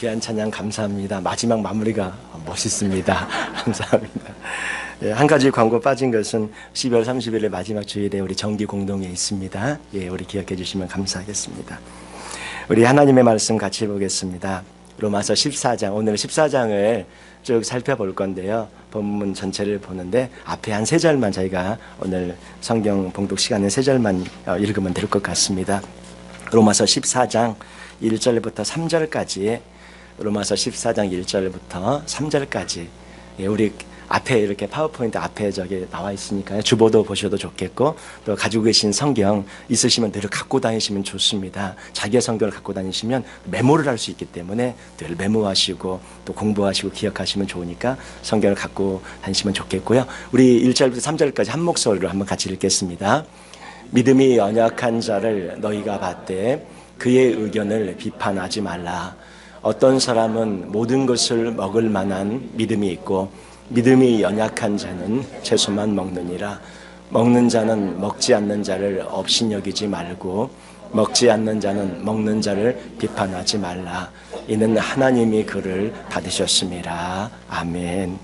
귀한 찬양 감사합니다. 마지막 마무리가 멋있습니다. 감사합니다. 예, 한 가지 광고 빠진 것은 12월 30일에 마지막 주일에 우리 정기 공동회 있습니다. 예, 우리 기억해 주시면 감사하겠습니다. 우리 하나님의 말씀 같이 보겠습니다. 로마서 14장, 오늘 14장을 쭉 살펴볼 건데요. 본문 전체를 보는데 앞에 한 3절만 저희가 오늘 성경 봉독 시간에 3절만 읽으면 될 것 같습니다. 로마서 14장 1절부터 3절까지, 로마서 14장 1절부터 3절까지. 예, 우리 앞에 이렇게 파워포인트 앞에 저기 나와 있으니까요. 주보도 보셔도 좋겠고, 또 가지고 계신 성경 있으시면 늘 갖고 다니시면 좋습니다. 자기의 성경을 갖고 다니시면 메모를 할 수 있기 때문에 늘 메모하시고 또 공부하시고 기억하시면 좋으니까 성경을 갖고 다니시면 좋겠고요. 우리 1절부터 3절까지 한 목소리로 한번 같이 읽겠습니다. 믿음이 연약한 자를 너희가 받되 그의 의견을 비판하지 말라. 어떤 사람은 모든 것을 먹을 만한 믿음이 있고 믿음이 연약한 자는 채소만 먹느니라. 먹는 자는 먹지 않는 자를 업신여기지 말고 먹지 않는 자는 먹는 자를 비판하지 말라. 이는 하나님이 그를 받으셨음이라. 아멘.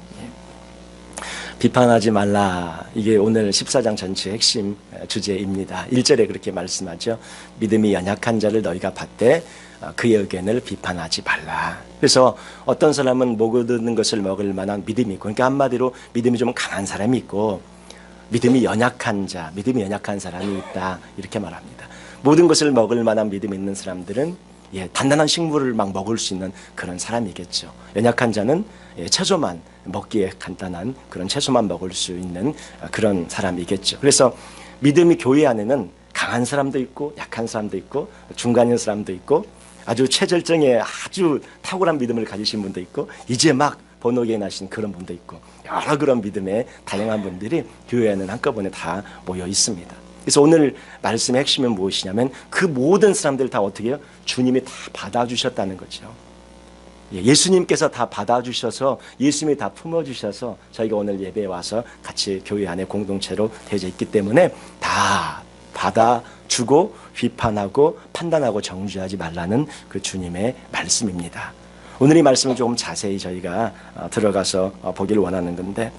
비판하지 말라. 이게 오늘 14장 전체의 핵심 주제입니다. 1절에 그렇게 말씀하죠. 믿음이 연약한 자를 너희가 받되 그의 의견을 비판하지 말라. 그래서 어떤 사람은 모든 것을 먹을 만한 믿음이 있고, 그러니까 한마디로 믿음이 좀 강한 사람이 있고 믿음이 연약한 자, 믿음이 연약한 사람이 있다, 이렇게 말합니다. 모든 것을 먹을 만한 믿음이 있는 사람들은 단단한 식물을 막 먹을 수 있는 그런 사람이겠죠. 연약한 자는 채소만 먹기에 간단한 그런 채소만 먹을 수 있는 그런 사람이겠죠. 그래서 믿음이 교회 안에는 강한 사람도 있고 약한 사람도 있고 중간인 사람도 있고 아주 최절정에 아주 탁월한 믿음을 가지신 분도 있고 이제 막 번호기에 나신 그런 분도 있고 여러 그런 믿음의 다양한 분들이 교회에는 한꺼번에 다 모여 있습니다. 그래서 오늘 말씀의 핵심은 무엇이냐면 그 모든 사람들 다 어떻게 해요? 주님이 다 받아주셨다는 거죠. 예수님께서 다 받아주셔서 예수님이 다 품어주셔서 저희가 오늘 예배에 와서 같이 교회 안에 공동체로 되어져 있기 때문에 다 받아주고 비판하고 판단하고 정죄하지 말라는 그 주님의 말씀입니다. 오늘 이 말씀을 조금 자세히 저희가 들어가서 보기를 원하는 건데,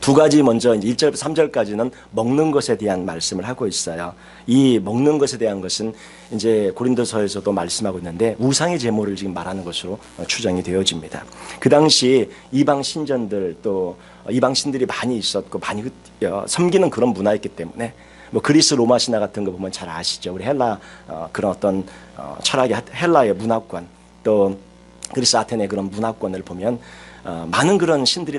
두 가지 먼저 1절부터 3절까지는 먹는 것에 대한 말씀을 하고 있어요. 이 먹는 것에 대한 것은 이제 고린도서에서도 말씀하고 있는데 우상의 제물을 지금 말하는 것으로 추정이 되어집니다. 그 당시 이방 신전들 또 이방 신들이 많이 있었고 많이 섬기는 그런 문화였기 때문에 뭐 그리스 로마 신화 같은 거 보면 잘 아시죠. 우리 헬라 그런 어떤 철학의 헬라의 문화권 또 그리스 아테네 그런 문화권을 보면 많은 그런 신들이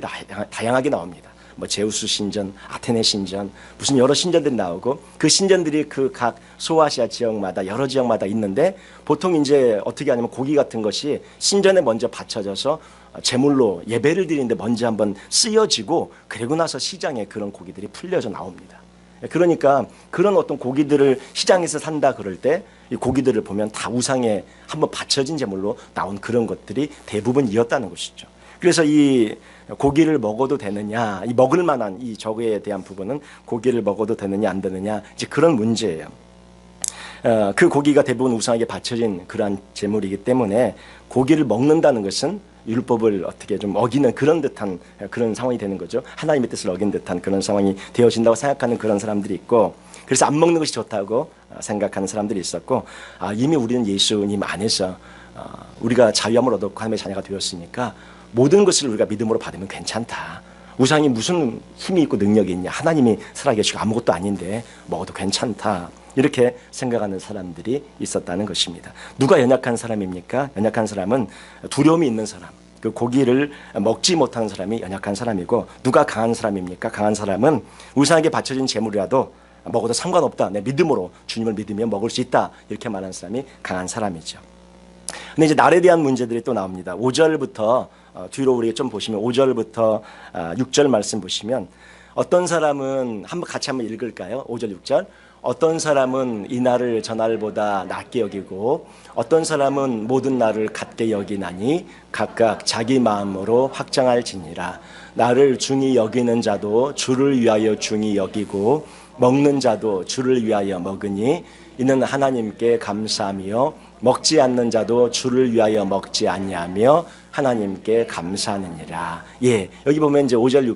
다양하게 나옵니다. 뭐 제우스 신전, 아테네 신전, 무슨 여러 신전들이 나오고 그 신전들이 그 각 소아시아 지역마다 여러 지역마다 있는데 보통 이제 어떻게 하냐면 고기 같은 것이 신전에 먼저 바쳐져서 제물로 예배를 드리는데 먼저 한번 쓰여지고 그리고 나서 시장에 그런 고기들이 풀려져 나옵니다. 그러니까 그런 어떤 고기들을 시장에서 산다 그럴 때 이 고기들을 보면 다 우상에 한번 바쳐진 제물로 나온 그런 것들이 대부분이었다는 것이죠. 그래서 이 고기를 먹어도 되느냐, 이 먹을 만한 이 저거에 대한 부분은 고기를 먹어도 되느냐 안 되느냐 이제 그런 문제예요. 그 고기가 대부분 우상에게 바쳐진 그러한 제물이기 때문에 고기를 먹는다는 것은 율법을 어떻게 좀 어기는 그런 듯한 그런 상황이 되는 거죠. 하나님의 뜻을 어긴 듯한 그런 상황이 되어진다고 생각하는 그런 사람들이 있고, 그래서 안 먹는 것이 좋다고 생각하는 사람들이 있었고, 이미 우리는 예수님 안에서 우리가 자유함을 얻었고 하나님의 자녀가 되었으니까 모든 것을 우리가 믿음으로 받으면 괜찮다. 우상이 무슨 힘이 있고 능력이 있냐. 하나님이 살아계시고 아무것도 아닌데 먹어도 괜찮다. 이렇게 생각하는 사람들이 있었다는 것입니다. 누가 연약한 사람입니까? 연약한 사람은 두려움이 있는 사람. 그 고기를 먹지 못하는 사람이 연약한 사람이고, 누가 강한 사람입니까? 강한 사람은 우상에게 바쳐진 재물이라도 먹어도 상관없다. 내 믿음으로 주님을 믿으며 먹을 수 있다. 이렇게 말하는 사람이 강한 사람이죠. 근데 이제 날에 대한 문제들이 또 나옵니다. 5절부터 뒤로 우리 좀 보시면 5절부터 6절 말씀 보시면 어떤 사람은 같이 한번 읽을까요? 5절 6절. 어떤 사람은 이 날을 저 날보다 낮게 여기고 어떤 사람은 모든 날을 같게 여기나니 각각 자기 마음으로 확정할지니라. 나를 중히 여기는 자도 주를 위하여 중히 여기고 먹는 자도 주를 위하여 먹으니 이는 하나님께 감사하며 먹지 않는 자도 주를 위하여 먹지 아니하며 하나님께 감사하느니라. 예, 여기 보면 이제 5절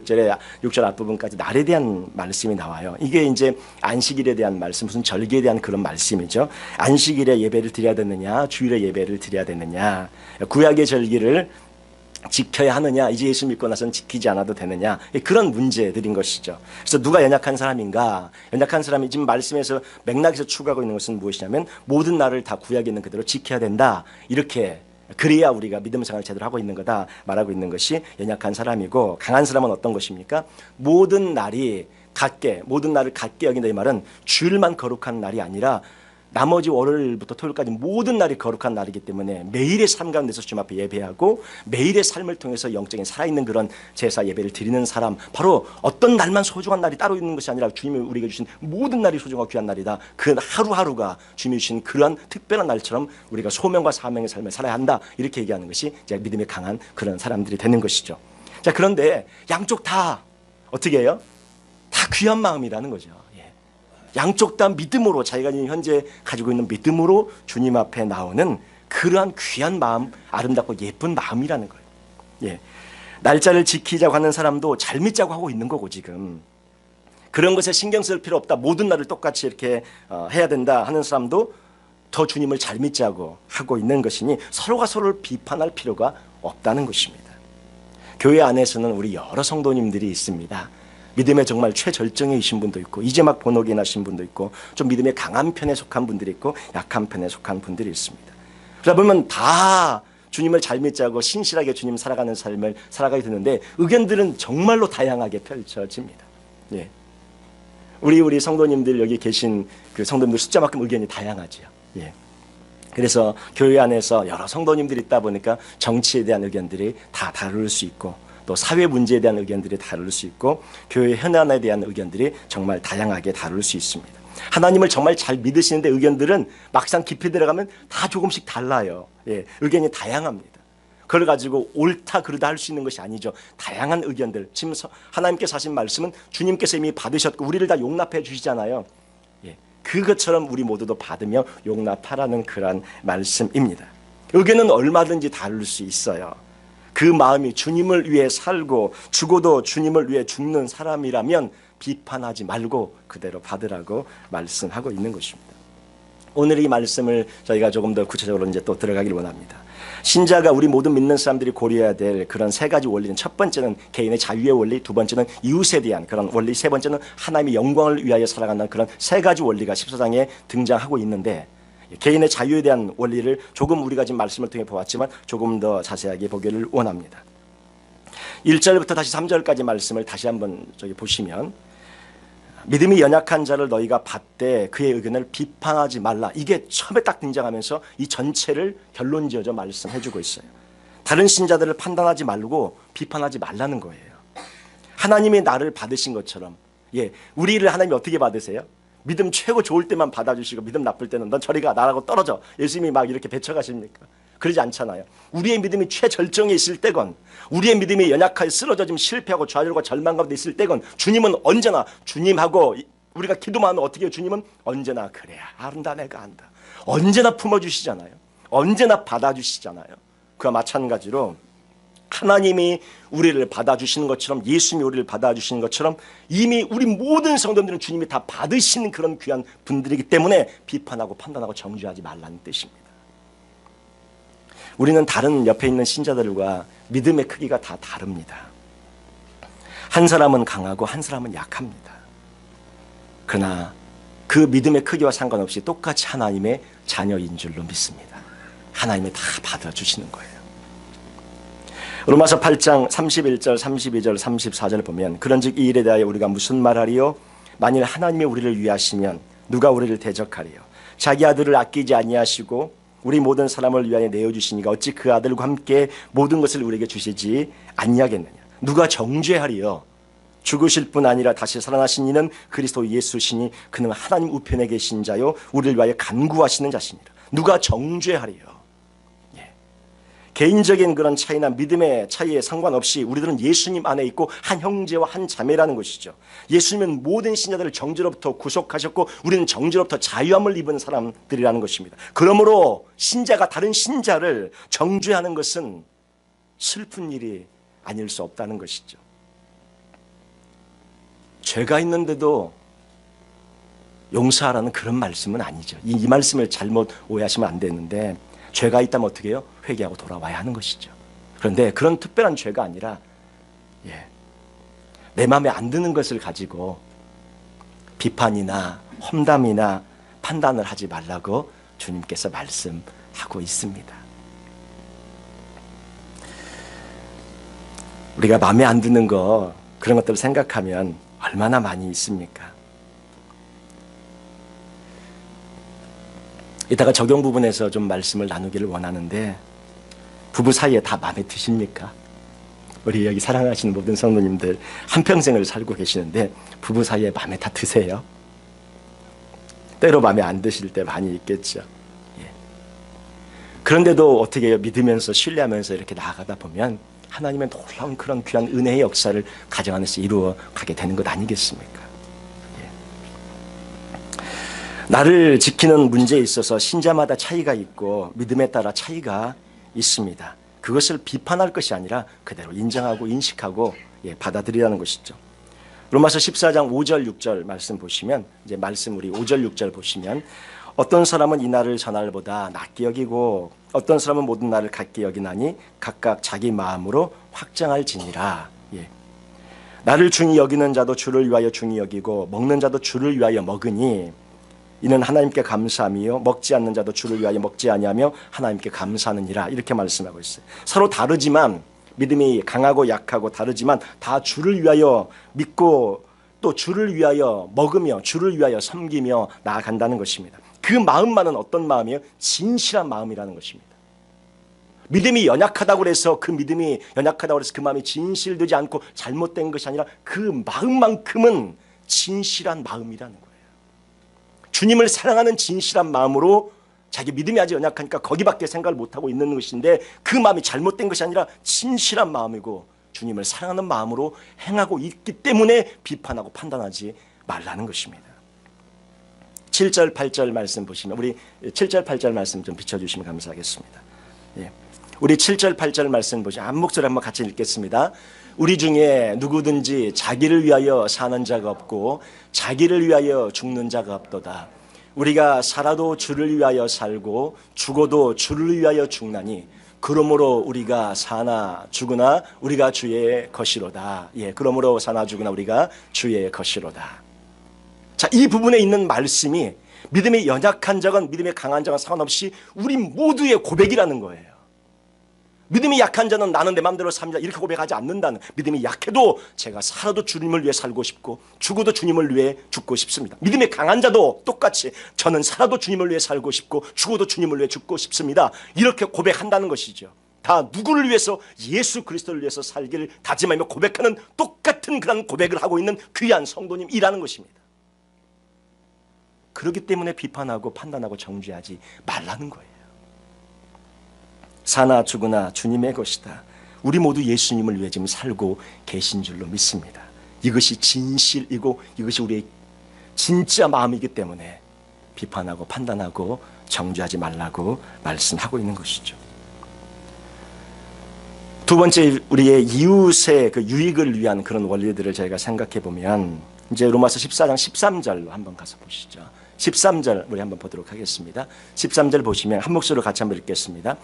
6절 앞부분까지 날에 대한 말씀이 나와요. 이게 이제 안식일에 대한 말씀, 무슨 절기에 대한 그런 말씀이죠. 안식일에 예배를 드려야 되느냐, 주일에 예배를 드려야 되느냐, 구약의 절기를 지켜야 하느냐, 이제 예수 믿고 나서는 지키지 않아도 되느냐, 그런 문제들인 것이죠. 그래서 누가 연약한 사람인가? 연약한 사람이 지금 말씀에서 맥락에서 추구하고 있는 것은 무엇이냐면 모든 날을 다 구약에 있는 그대로 지켜야 된다. 이렇게 그래야 우리가 믿음 생활을 제대로 하고 있는 거다 말하고 있는 것이 연약한 사람이고, 강한 사람은 어떤 것입니까? 모든 날을 갖게 여긴다. 이 말은 주일만 거룩한 날이 아니라 나머지 월요일부터 토요일까지 모든 날이 거룩한 날이기 때문에 매일의 삶 가운데서 주님 앞에 예배하고 매일의 삶을 통해서 영적인 살아있는 그런 제사 예배를 드리는 사람, 바로 어떤 날만 소중한 날이 따로 있는 것이 아니라 주님이 우리에게 주신 모든 날이 소중하고 귀한 날이다. 그 하루하루가 주님이 주신 그러한 특별한 날처럼 우리가 소명과 사명의 삶을 살아야 한다. 이렇게 얘기하는 것이 이제 믿음이 강한 그런 사람들이 되는 것이죠. 자, 그런데 양쪽 다 어떻게 해요? 다 귀한 마음이라는 거죠. 양쪽 다 믿음으로, 자기가 현재 가지고 있는 믿음으로 주님 앞에 나오는 그러한 귀한 마음, 아름답고 예쁜 마음이라는 거예요. 예. 날짜를 지키자고 하는 사람도 잘 믿자고 하고 있는 거고, 지금 그런 것에 신경 쓸 필요 없다, 모든 날을 똑같이 이렇게 해야 된다 하는 사람도 더 주님을 잘 믿자고 하고 있는 것이니 서로가 서로를 비판할 필요가 없다는 것입니다. 교회 안에서는 우리 여러 성도님들이 있습니다. 믿음에 정말 최절정에 계신 분도 있고, 이제 막 본어기 나신 분도 있고, 좀 믿음에 강한 편에 속한 분들이 있고, 약한 편에 속한 분들이 있습니다. 그러다 보면 다 주님을 잘 믿자고 신실하게 주님 살아가는 삶을 살아가게 되는데 의견들은 정말로 다양하게 펼쳐집니다. 예. 우리 성도님들, 여기 계신 그 성도님들 숫자만큼 의견이 다양하죠. 예. 그래서 교회 안에서 여러 성도님들이 있다 보니까 정치에 대한 의견들이 다 다를 수 있고, 또 사회 문제에 대한 의견들이 다를 수 있고, 교회 현안에 대한 의견들이 정말 다양하게 다를 수 있습니다. 하나님을 정말 잘 믿으시는데 의견들은 막상 깊이 들어가면 다 조금씩 달라요. 예, 의견이 다양합니다. 그걸 가지고 옳다 그르다 할 수 있는 것이 아니죠. 다양한 의견들, 지금 하나님께서 하신 말씀은 주님께서 이미 받으셨고 우리를 다 용납해 주시잖아요. 예, 그것처럼 우리 모두도 받으며 용납하라는 그런 말씀입니다. 의견은 얼마든지 다를 수 있어요. 그 마음이 주님을 위해 살고 죽어도 주님을 위해 죽는 사람이라면 비판하지 말고 그대로 받으라고 말씀하고 있는 것입니다. 오늘 이 말씀을 저희가 조금 더 구체적으로 이제 또 들어가길 원합니다. 신자가, 우리 모든 믿는 사람들이 고려해야 될 그런 세 가지 원리는, 첫 번째는 개인의 자유의 원리, 두 번째는 이웃에 대한 그런 원리, 세 번째는 하나님의 영광을 위하여 살아가는 그런 세 가지 원리가 14장에 등장하고 있는데, 개인의 자유에 대한 원리를 조금 우리가 지금 말씀을 통해 보았지만 조금 더 자세하게 보기를 원합니다. 1절부터 다시 3절까지 말씀을 다시 한번 보시면, 믿음이 연약한 자를 너희가 받되 그의 의견을 비판하지 말라. 이게 처음에 딱 등장하면서 이 전체를 결론지어서 말씀해주고 있어요. 다른 신자들을 판단하지 말고 비판하지 말라는 거예요. 하나님이 나를 받으신 것처럼, 예, 우리를 하나님이 어떻게 받으세요? 믿음 최고 좋을 때만 받아주시고 믿음 나쁠 때는 넌 저리 가, 나라고 떨어져, 예수님이 막 이렇게 배척하십니까? 그러지 않잖아요. 우리의 믿음이 최절정에 있을 때건, 우리의 믿음이 연약하게 쓰러져 지금 실패하고 좌절과 절망 가운데 있을 때건, 주님은 언제나, 주님하고 우리가 기도만 하면 어떻게 해요? 주님은 언제나 그래야 안다, 내가 안다, 언제나 품어주시잖아요. 언제나 받아주시잖아요. 그와 마찬가지로 하나님이 우리를 받아주시는 것처럼, 예수님이 우리를 받아주시는 것처럼 이미 우리 모든 성도들은 주님이 다 받으시는 그런 귀한 분들이기 때문에 비판하고 판단하고 정죄하지 말라는 뜻입니다. 우리는 다른 옆에 있는 신자들과 믿음의 크기가 다 다릅니다. 한 사람은 강하고 한 사람은 약합니다. 그러나 그 믿음의 크기와 상관없이 똑같이 하나님의 자녀인 줄로 믿습니다. 하나님이 다 받아주시는 거예요. 로마서 8장 31절, 32절, 34절 보면, 그런즉 이 일에 대하여 우리가 무슨 말하리요? 만일 하나님이 우리를 위하시면 누가 우리를 대적하리요? 자기 아들을 아끼지 아니하시고 우리 모든 사람을 위하여 내어주시니가 어찌 그 아들과 함께 모든 것을 우리에게 주시지 아니하겠느냐? 누가 정죄하리요? 죽으실 뿐 아니라 다시 살아나신 이는 그리스도 예수시니 그는 하나님 우편에 계신 자요 우리를 위하여 간구하시는 자시니라. 누가 정죄하리요? 개인적인 그런 차이나 믿음의 차이에 상관없이 우리들은 예수님 안에 있고 한 형제와 한 자매라는 것이죠. 예수님은 모든 신자들을 정죄로부터 구속하셨고 우리는 정죄로부터 자유함을 입은 사람들이라는 것입니다. 그러므로 신자가 다른 신자를 정죄하는 것은 슬픈 일이 아닐 수 없다는 것이죠. 죄가 있는데도 용서하라는 그런 말씀은 아니죠. 이 말씀을 잘못 오해하시면 안 되는데, 죄가 있다면 어떻게 해요? 회개하고 돌아와야 하는 것이죠. 그런데 그런 특별한 죄가 아니라 내 마음에 안 드는 것을 가지고 비판이나 험담이나 판단을 하지 말라고 주님께서 말씀하고 있습니다. 우리가 마음에 안 드는 거, 그런 것들을 생각하면 얼마나 많이 있습니까? 이따가 적용 부분에서 좀 말씀을 나누기를 원하는데, 부부 사이에 다 마음에 드십니까? 우리 여기 사랑하시는 모든 성도님들 한평생을 살고 계시는데 부부 사이에 마음에 다 드세요? 때로 마음에 안 드실 때 많이 있겠죠. 그런데도 어떻게 해요? 믿으면서 신뢰하면서 이렇게 나아가다 보면 하나님의 놀라운 그런 귀한 은혜의 역사를 가정 안에서 이루어 가게 되는 것 아니겠습니까? 나를 지키는 문제에 있어서 신자마다 차이가 있고 믿음에 따라 차이가 있습니다. 그것을 비판할 것이 아니라 그대로 인정하고 인식하고 받아들이라는 것이죠. 로마서 14장 5절 6절 말씀 보시면, 이제 말씀 우리 5절 6절 보시면, 어떤 사람은 이 날을 저 날보다 낮게 여기고 어떤 사람은 모든 날을 같게 여기나니 각각 자기 마음으로 확정할지니라. 나를 중히 여기는 자도 주를 위하여 중히 여기고 먹는 자도 주를 위하여 먹으니 이는 하나님께 감사함이요 먹지 않는 자도 주를 위하여 먹지 아니하며 하나님께 감사하느니라. 이렇게 말씀하고 있어요. 서로 다르지만, 믿음이 강하고 약하고 다르지만 다 주를 위하여 믿고 또 주를 위하여 먹으며 주를 위하여 섬기며 나아간다는 것입니다. 그 마음만은 어떤 마음이에요? 진실한 마음이라는 것입니다. 믿음이 연약하다고 해서 그 믿음이 연약하다고 해서 그 마음이 진실되지 않고 잘못된 것이 아니라 그 마음만큼은 진실한 마음이라는 거예요. 주님을 사랑하는 진실한 마음으로, 자기 믿음이 아직 연약하니까 거기밖에 생각을 못하고 있는 것인데 그 마음이 잘못된 것이 아니라 진실한 마음이고 주님을 사랑하는 마음으로 행하고 있기 때문에 비판하고 판단하지 말라는 것입니다. 7절 8절 말씀 보시면, 우리 7절 8절 말씀 좀 비춰주시면 감사하겠습니다. 우리 7절 8절 말씀 보시면 한 목소리 한번 같이 읽겠습니다. 우리 중에 누구든지 자기를 위하여 사는 자가 없고 자기를 위하여 죽는 자가 없도다. 우리가 살아도 주를 위하여 살고 죽어도 주를 위하여 죽나니 그러므로 우리가 사나 죽으나 우리가 주의 것이로다. 그러므로 사나 죽으나 우리가 주의 것이로다. 자, 이 부분에 있는 말씀이 믿음이 연약한 자건 믿음이 강한 자건 상관없이 우리 모두의 고백이라는 거예요. 믿음이 약한 자는 나는 내 마음대로 삽니다 이렇게 고백하지 않는다는, 믿음이 약해도 제가 살아도 주님을 위해 살고 싶고 죽어도 주님을 위해 죽고 싶습니다. 믿음이 강한 자도 똑같이 저는 살아도 주님을 위해 살고 싶고 죽어도 주님을 위해 죽고 싶습니다 이렇게 고백한다는 것이죠. 다 누구를 위해서? 예수 그리스도를 위해서 살기를 다짐하며 고백하는 똑같은 그런 고백을 하고 있는 귀한 성도님이라는 것입니다. 그렇기 때문에 비판하고 판단하고 정죄하지 말라는 거예요. 사나 죽으나 주님의 것이다. 우리 모두 예수님을 위해 지금 살고 계신 줄로 믿습니다. 이것이 진실이고 이것이 우리의 진짜 마음이기 때문에 비판하고 판단하고 정죄하지 말라고 말씀하고 있는 것이죠. 두 번째, 우리의 이웃의 그 유익을 위한 그런 원리들을 저희가 생각해 보면, 이제 로마서 14장 13절로 한번 가서 보시죠. 13절 우리 한번 보도록 하겠습니다. 13절 보시면 한 목소리로 같이 한번 읽겠습니다.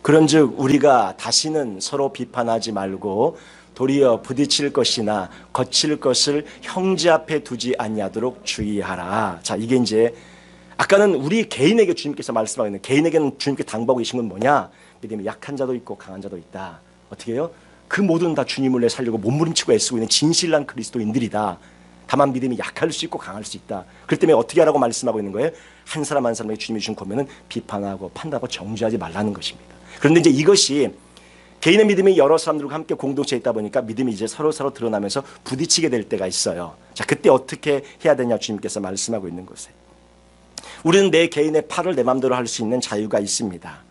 그런즉 우리가 다시는 서로 비판하지 말고 도리어 부딪힐 것이나 거칠 것을 형제 앞에 두지 아니하도록 주의하라. 자, 이게 이제 아까는 우리 개인에게 주님께서 말씀하고 있는, 개인에게는 주님께 당부하고 계신 건 뭐냐? 믿음이 약한 자도 있고 강한 자도 있다. 어떻게 해요? 그 모든 다 주님을 위해 살려고 몸부림치고 애쓰고 있는 진실한 그리스도인들이다. 다만 믿음이 약할 수 있고 강할 수 있다. 그렇기 때문에 어떻게 하라고 말씀하고 있는 거예요? 한 사람 한 사람에게 주님이 주신 권면은 비판하고 판단하고 정죄하지 말라는 것입니다. 그런데 이제 이것이 개인의 믿음이 여러 사람들과 함께 공동체에 있다 보니까 믿음이 이제 서로 드러나면서 부딪히게 될 때가 있어요. 자, 그때 어떻게 해야 되냐 주님께서 말씀하고 있는 것에, 우리는 내 개인의 팔을 내 마음대로 할 수 있는 자유가 있습니다.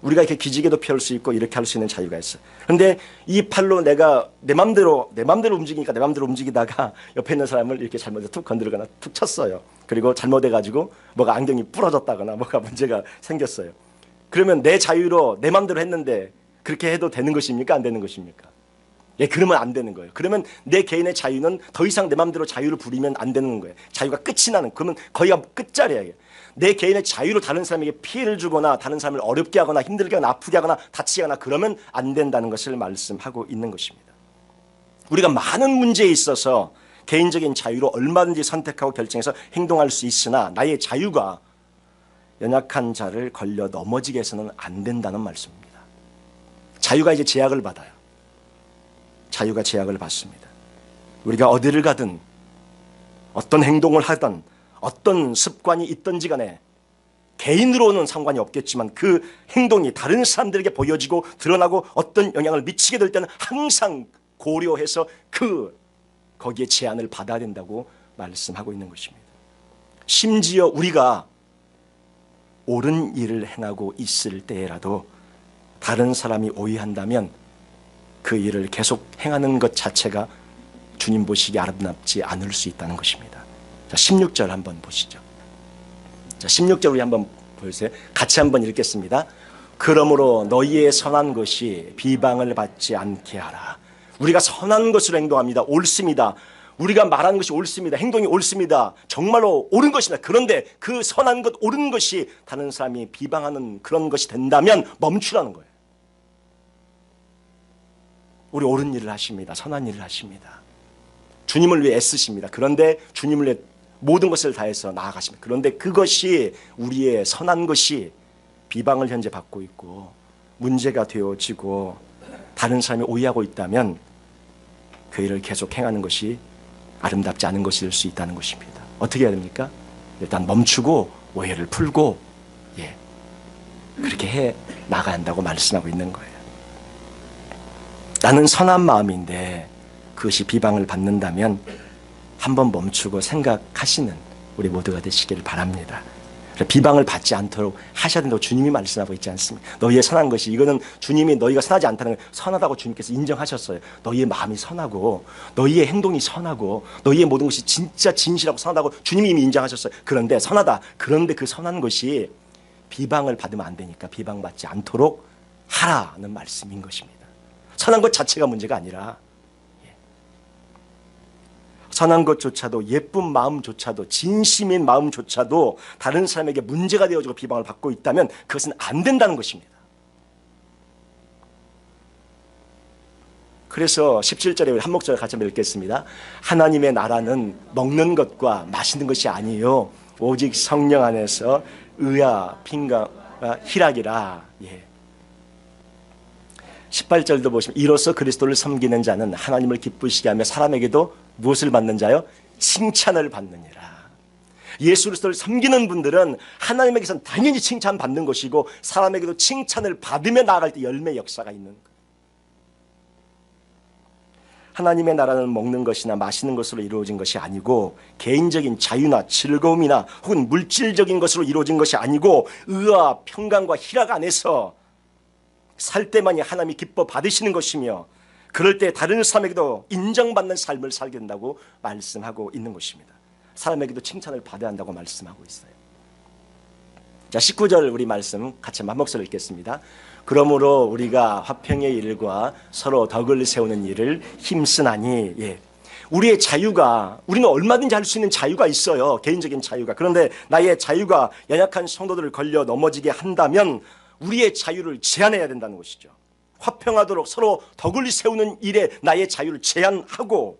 우리가 이렇게 기지개도 펴올 수 있고 이렇게 할 수 있는 자유가 있어. 그런데 이 팔로 내가 내 맘대로 움직이니까 내 맘대로 움직이다가 옆에 있는 사람을 이렇게 잘못해서 툭 건드리거나 툭 쳤어요. 그리고 잘못해가지고 뭐가 안경이 부러졌다거나 뭐가 문제가 생겼어요. 그러면 내 자유로 내 맘대로 했는데 그렇게 해도 되는 것입니까? 안 되는 것입니까? 예, 그러면 안 되는 거예요. 그러면 내 개인의 자유는 더 이상 내 맘대로 자유를 부리면 안 되는 거예요. 자유가 끝이 나는, 그러면 거기가 끝자리예요. 내 개인의 자유로 다른 사람에게 피해를 주거나 다른 사람을 어렵게 하거나 힘들게 하거나 아프게 하거나 다치게 하거나 그러면 안 된다는 것을 말씀하고 있는 것입니다. 우리가 많은 문제에 있어서 개인적인 자유로 얼마든지 선택하고 결정해서 행동할 수 있으나 나의 자유가 연약한 자를 걸려 넘어지게 해서는 안 된다는 말씀입니다. 자유가 이제 제약을 받아요. 자유가 제약을 받습니다. 우리가 어디를 가든 어떤 행동을 하든 어떤 습관이 있든지 간에 개인으로는 상관이 없겠지만 그 행동이 다른 사람들에게 보여지고 드러나고 어떤 영향을 미치게 될 때는 항상 고려해서 거기에 제한을 받아야 된다고 말씀하고 있는 것입니다. 심지어 우리가 옳은 일을 행하고 있을 때라도 다른 사람이 오해한다면 그 일을 계속 행하는 것 자체가 주님 보시기에 아름답지 않을 수 있다는 것입니다. 자, 16절 한번 보시죠. 자, 16절 우리 한번 보세요. 같이 한번 읽겠습니다. 그러므로 너희의 선한 것이 비방을 받지 않게 하라. 우리가 선한 것으로 행동합니다. 옳습니다. 우리가 말하는 것이 옳습니다. 행동이 옳습니다. 정말로 옳은 것이다. 그런데 그 선한 것, 옳은 것이 다른 사람이 비방하는 그런 것이 된다면 멈추라는 거예요. 우리 옳은 일을 하십니다. 선한 일을 하십니다. 주님을 위해 애쓰십니다. 그런데 주님을 위해 모든 것을 다해서 나아가십니다. 그런데 그것이 우리의 선한 것이 비방을 현재 받고 있고 문제가 되어지고 다른 사람이 오해하고 있다면 그 일을 계속 행하는 것이 아름답지 않은 것이 될 수 있다는 것입니다. 어떻게 해야 됩니까? 일단 멈추고 오해를 풀고 그렇게 해 나가야 한다고 말씀하고 있는 거예요. 나는 선한 마음인데 그것이 비방을 받는다면 한번 멈추고 생각하시는 우리 모두가 되시기를 바랍니다. 비방을 받지 않도록 하셔야 된다고 주님이 말씀하고 있지 않습니까? 너희의 선한 것이, 이거는 주님이 너희가 선하지 않다는 걸 선하다고 주님께서 인정하셨어요. 너희의 마음이 선하고 너희의 행동이 선하고 너희의 모든 것이 진짜 진실하고 선하다고 주님이 이미 인정하셨어요. 그런데 선하다. 그런데 그 선한 것이 비방을 받으면 안 되니까 비방받지 않도록 하라는 말씀인 것입니다. 선한 것 자체가 문제가 아니라 선한 것조차도, 예쁜 마음조차도, 진심인 마음조차도 다른 사람에게 문제가 되어지고 비방을 받고 있다면 그것은 안 된다는 것입니다. 그래서 17절에 한 목소리 같이 한번 읽겠습니다. 하나님의 나라는 먹는 것과 마시는 것이 아니요 오직 성령 안에서 의와 평강과 희락이라. 18절도 보시면 이로써 그리스도를 섬기는 자는 하나님을 기쁘시게 하며 사람에게도 무엇을 받는 자요? 칭찬을 받느니라. 예수 그리스도를 섬기는 분들은 하나님에게서는 당연히 칭찬받는 것이고 사람에게도 칭찬을 받으며 나아갈 때 열매 역사가 있는 거예요. 하나님의 나라는 먹는 것이나 마시는 것으로 이루어진 것이 아니고 개인적인 자유나 즐거움이나 혹은 물질적인 것으로 이루어진 것이 아니고 의와 평강과 희락 안에서 살 때만이 하나님이 기뻐 받으시는 것이며 그럴 때 다른 사람에게도 인정받는 삶을 살게 된다고 말씀하고 있는 것입니다. 사람에게도 칭찬을 받아야 한다고 말씀하고 있어요. 자, 19절 우리 말씀 같이 한 목소리 읽겠습니다. 그러므로 우리가 화평의 일과 서로 덕을 세우는 일을 힘쓰나니. 우리의 자유가, 우리는 얼마든지 할 수 있는 자유가 있어요. 개인적인 자유가. 그런데 나의 자유가 연약한 성도들을 걸려 넘어지게 한다면 우리의 자유를 제한해야 된다는 것이죠. 화평하도록 서로 덕을 세우는 일에 나의 자유를 제한하고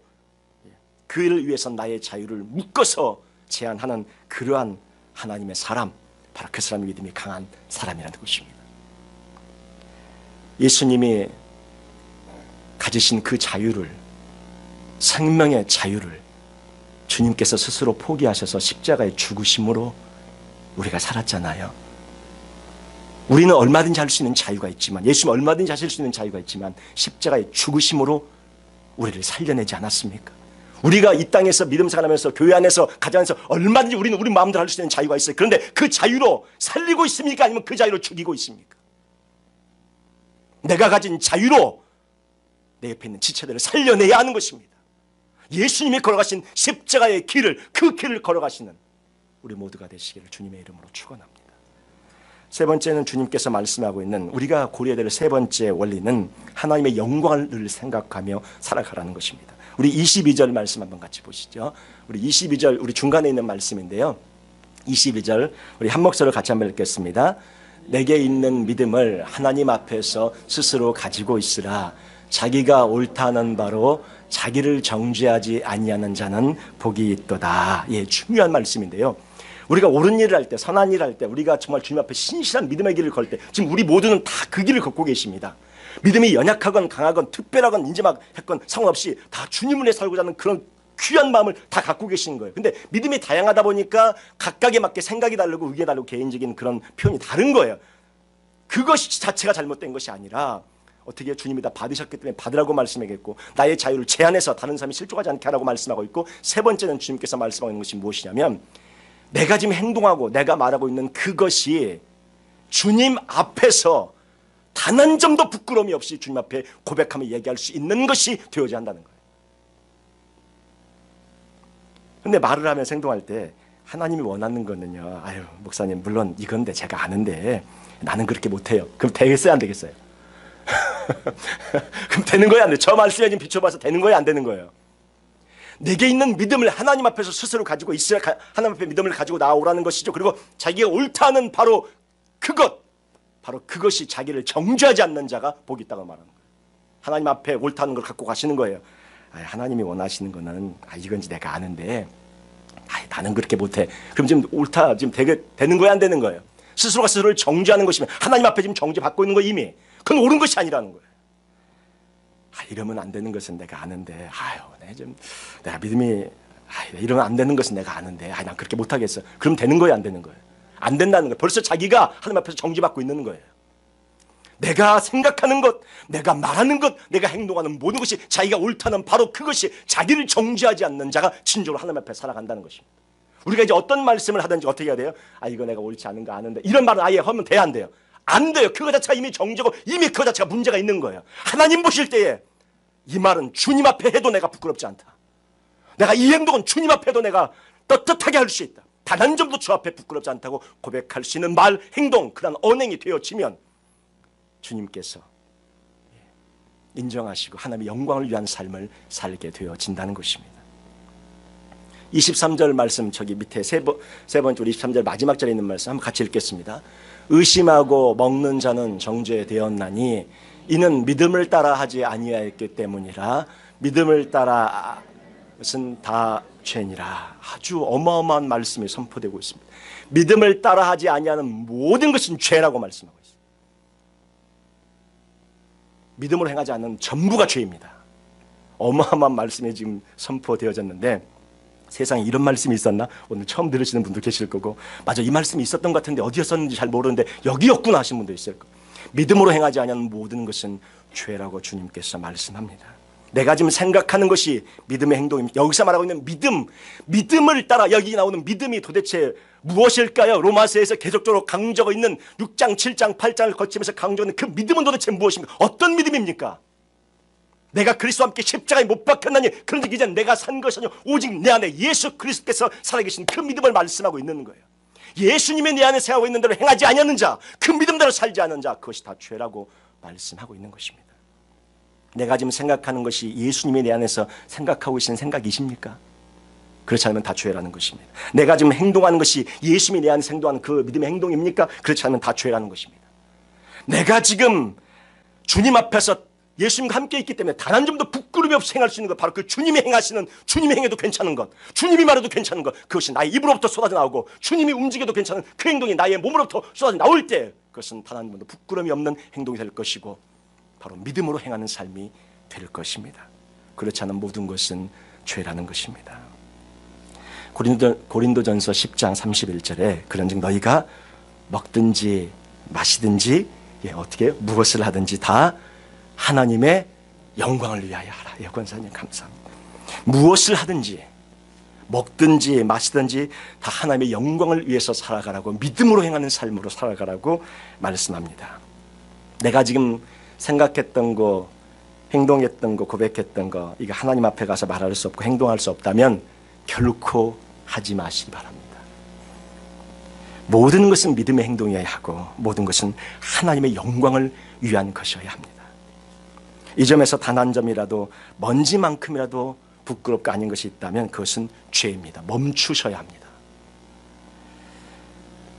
그 일을 위해서 나의 자유를 묶어서 제한하는 그러한 하나님의 사람, 바로 그 사람의 믿음이 강한 사람이라는 것입니다. 예수님이 가지신 그 자유를, 생명의 자유를 주님께서 스스로 포기하셔서 십자가에 죽으심으로 우리가 살았잖아요. 우리는 얼마든지 할 수 있는 자유가 있지만, 예수님 얼마든지 하실 수 있는 자유가 있지만 십자가의 죽으심으로 우리를 살려내지 않았습니까? 우리가 이 땅에서 믿음 생활하면서 교회 안에서 가정 안에서 얼마든지 우리는 우리 마음대로 할 수 있는 자유가 있어요. 그런데 그 자유로 살리고 있습니까? 아니면 그 자유로 죽이고 있습니까? 내가 가진 자유로 내 옆에 있는 지체들을 살려내야 하는 것입니다. 예수님이 걸어가신 십자가의 길을, 그 길을 걸어가시는 우리 모두가 되시기를 주님의 이름으로 축원합니다. 세 번째는 주님께서 말씀하고 있는 우리가 고려해야 될 세 번째 원리는 하나님의 영광을 늘 생각하며 살아가라는 것입니다. 우리 22절 말씀 한번 같이 보시죠. 우리 22절, 우리 중간에 있는 말씀인데요. 22절 우리 한 목소리로 같이 한번 읽겠습니다. 내게 있는 믿음을 하나님 앞에서 스스로 가지고 있으라. 자기가 옳다는 바로 자기를 정죄하지 아니하는 자는 복이 있도다. 예, 중요한 말씀인데요. 우리가 옳은 일을 할 때, 선한 일을 할 때, 우리가 정말 주님 앞에 신실한 믿음의 길을 걸 때, 지금 우리 모두는 다 그 길을 걷고 계십니다. 믿음이 연약하건 강하건 특별하건 인지막했건 상관없이 다 주님을 위해 살고자 하는 그런 귀한 마음을 다 갖고 계시는 거예요. 근데 믿음이 다양하다 보니까 각각에 맞게 생각이 다르고 의견이 다르고 개인적인 그런 표현이 다른 거예요. 그것이 자체가 잘못된 것이 아니라 어떻게 주님이 다 받으셨기 때문에 받으라고 말씀하겠고, 나의 자유를 제한해서 다른 사람이 실족하지 않게 하라고 말씀하고 있고, 세 번째는 주님께서 말씀하고 있는 것이 무엇이냐면 내가 지금 행동하고 내가 말하고 있는 그것이 주님 앞에서 단 한 점도 부끄러움이 없이 주님 앞에 고백하며 얘기할 수 있는 것이 되어야 한다는 거예요. 근데 말을 하면서 행동할 때 하나님이 원하는 거는요, 아유 목사님 물론 이건데 제가 아는데 나는 그렇게 못해요. 그럼 되겠어요 안 되겠어요? 그럼 되는 거야 안 돼? 저 말씀에 지금 비춰봐서 되는 거야 안 되는 거예요? 내게 있는 믿음을 하나님 앞에서 스스로 가지고 있어야 하나님 앞에 믿음을 가지고 나오라는 것이죠. 그리고 자기가 옳다는 바로 그것이 자기를 정죄하지 않는 자가 복이 있다고 말하는 거예요. 하나님 앞에 옳다는 걸 갖고 가시는 거예요. 하나님이 원하시는 거는 이건지 내가 아는데 나는 그렇게 못해. 그럼 지금 옳다 지금 되는 거야 안 되는 거예요? 스스로가 스스로를 정죄하는 것이면 하나님 앞에 지금 정죄받고 있는 거 이미. 그건 옳은 것이 아니라는 거예요. 이러면 안 되는 것은 내가 아는데 내가 믿음이 이러면 안 되는 것은 내가 아는데 난 그렇게 못하겠어. 그럼 되는 거예요 안 되는 거예요? 안 된다는 거예요. 벌써 자기가 하나님 앞에서 정죄받고 있는 거예요. 내가 생각하는 것, 내가 말하는 것, 내가 행동하는 모든 것이 자기가 옳다는 바로 그것이 자기를 정죄하지 않는 자가 진정으로 하나님 앞에 살아간다는 것입니다. 우리가 이제 어떤 말씀을 하든지 어떻게 해야 돼요? 이거 내가 옳지 않은 거 아는데 이런 말은 아예 하면 돼야 안 돼요? 안 돼요. 그거 자체가 이미 정죄고 이미 그거 자체가 문제가 있는 거예요. 하나님 보실 때에 이 말은 주님 앞에 해도 내가 부끄럽지 않다. 내가 이 행동은 주님 앞에 해도 내가 떳떳하게 할 수 있다. 단 한 점도 주 앞에 부끄럽지 않다고 고백할 수 있는 말, 행동, 그런 언행이 되어지면 주님께서 인정하시고 하나님의 영광을 위한 삶을 살게 되어진다는 것입니다. 23절 말씀 저기 밑에 세 번째 우리 23절 마지막 절에 있는 말씀 한번 같이 읽겠습니다. 의심하고 먹는 자는 정죄되었나니 이는 믿음을 따라 하지 아니하였기 때문이라. 믿음을 따라 것은 다 죄니라. 아주 어마어마한 말씀이 선포되고 있습니다. 믿음을 따라 하지 아니하는 모든 것은 죄라고 말씀하고 있습니다. 믿음으로 행하지 않는 전부가 죄입니다. 어마어마한 말씀이 지금 선포되어졌는데 세상에 이런 말씀이 있었나? 오늘 처음 들으시는 분도 계실 거고, 맞아 이 말씀이 있었던 것 같은데 어디였었는지 잘 모르는데 여기였구나 하신 분도 있을 거고. 믿음으로 행하지 않는 모든 것은 죄라고 주님께서 말씀합니다. 내가 지금 생각하는 것이 믿음의 행동입니다. 여기서 말하고 있는 믿음을 따라 여기 나오는 믿음이 도대체 무엇일까요? 로마서에서 계속적으로 강조하고 있는 6장, 7장, 8장을 거치면서 강조하는 그 믿음은 도대체 무엇입니까? 어떤 믿음입니까? 내가 그리스도와 함께 십자가에 못 박혔나니 그런데 이제 내가 산 것이 아니요 오직 내 안에 예수 그리스도께서 살아계신 그 믿음을 말씀하고 있는 거예요. 예수님이 내 안에 생각하고 있는 대로 행하지 아니하는 자, 그 믿음대로 살지 않는 자, 그것이 다 죄라고 말씀하고 있는 것입니다. 내가 지금 생각하는 것이 예수님이 내 안에서 생각하고 계신 생각이십니까? 그렇지 않으면 다 죄라는 것입니다. 내가 지금 행동하는 것이 예수님이 내 안에서 행동하는 그 믿음의 행동입니까? 그렇지 않으면 다 죄라는 것입니다. 내가 지금 주님 앞에서 예수님과 함께 있기 때문에 단 한 점도 부끄러움이 없이 행할 수 있는 것, 바로 그 주님이 행하시는, 주님이 행해도 괜찮은 것, 주님이 말해도 괜찮은 것, 그것이 나의 입으로부터 쏟아져 나오고 주님이 움직여도 괜찮은 그 행동이 나의 몸으로부터 쏟아져 나올 때 그것은 단 한 번도 부끄러움이 없는 행동이 될 것이고 바로 믿음으로 행하는 삶이 될 것입니다. 그렇지 않은 모든 것은 죄라는 것입니다. 고린도전서 10장 31절에 그런즉 너희가 먹든지 마시든지 어떻게 무엇을 하든지 다 하나님의 영광을 위하여 하라. 예, 권사님 감사합니다. 무엇을 하든지 먹든지 마시든지 다 하나님의 영광을 위해서 살아가라고, 믿음으로 행하는 삶으로 살아가라고 말씀합니다. 내가 지금 생각했던 거, 행동했던 거, 고백했던 거, 이거 하나님 앞에 가서 말할 수 없고 행동할 수 없다면 결코 하지 마시기 바랍니다. 모든 것은 믿음의 행동이어야 하고 모든 것은 하나님의 영광을 위한 것이어야 합니다. 이 점에서 단 한 점이라도 먼지만큼이라도 부끄럽고 아닌 것이 있다면 그것은 죄입니다. 멈추셔야 합니다.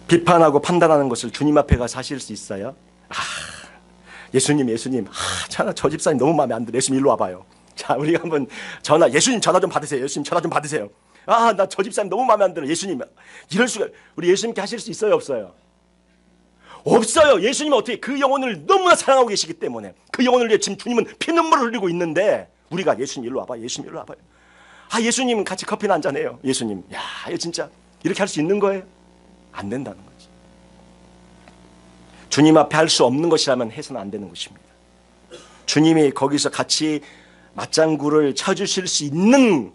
비판하고 판단하는 것을 주님 앞에 가서 하실 수 있어요? 예수님, 저 집사님 너무 마음에 안 들어. 예수님 일로 와봐요. 자, 우리가 한번 예수님 전화 좀 받으세요. 예수님 전화 좀 받으세요. 나 저 집사님 너무 마음에 안 들어. 예수님, 이럴 수가. 우리 예수님께 하실 수 있어요, 없어요? 없어요. 예수님은 어떻게 그 영혼을 너무나 사랑하고 계시기 때문에 그 영혼을 위해 지금 주님은 피눈물을 흘리고 있는데 우리가 예수님 일로 와봐. 예수님 일로 와봐요. 예수님 같이 커피나 한잔해요. 예수님, 이거 진짜 이렇게 할 수 있는 거예요? 안 된다는 거지. 주님 앞에 할 수 없는 것이라면 해서는 안 되는 것입니다. 주님이 거기서 같이 맞장구를 쳐주실 수 있는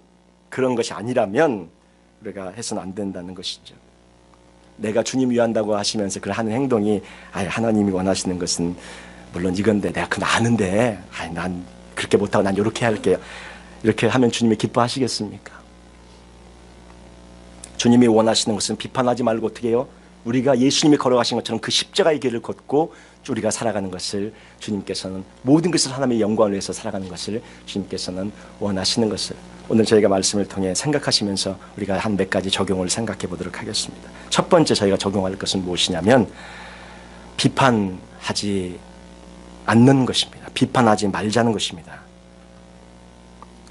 그런 것이 아니라면 우리가 해서는 안 된다는 것이죠. 내가 주님 위한다고 하시면서 그 하는 행동이 하나님이 원하시는 것은 물론 이건데 내가 그건 아는데 난 그렇게 못하고 난 이렇게 할게요. 이렇게 하면 주님이 기뻐하시겠습니까? 주님이 원하시는 것은 비판하지 말고 어떻게 해요? 우리가 예수님이 걸어가신 것처럼 그 십자가의 길을 걷고 우리가 살아가는 것을 주님께서는 모든 것을 하나님의 영광을 위해서 살아가는 것을 주님께서는 원하시는 것을 오늘 저희가 말씀을 통해 생각하시면서 우리가 한 몇 가지 적용을 생각해 보도록 하겠습니다. 첫 번째 저희가 적용할 것은 무엇이냐면 비판하지 않는 것입니다. 비판하지 말자는 것입니다.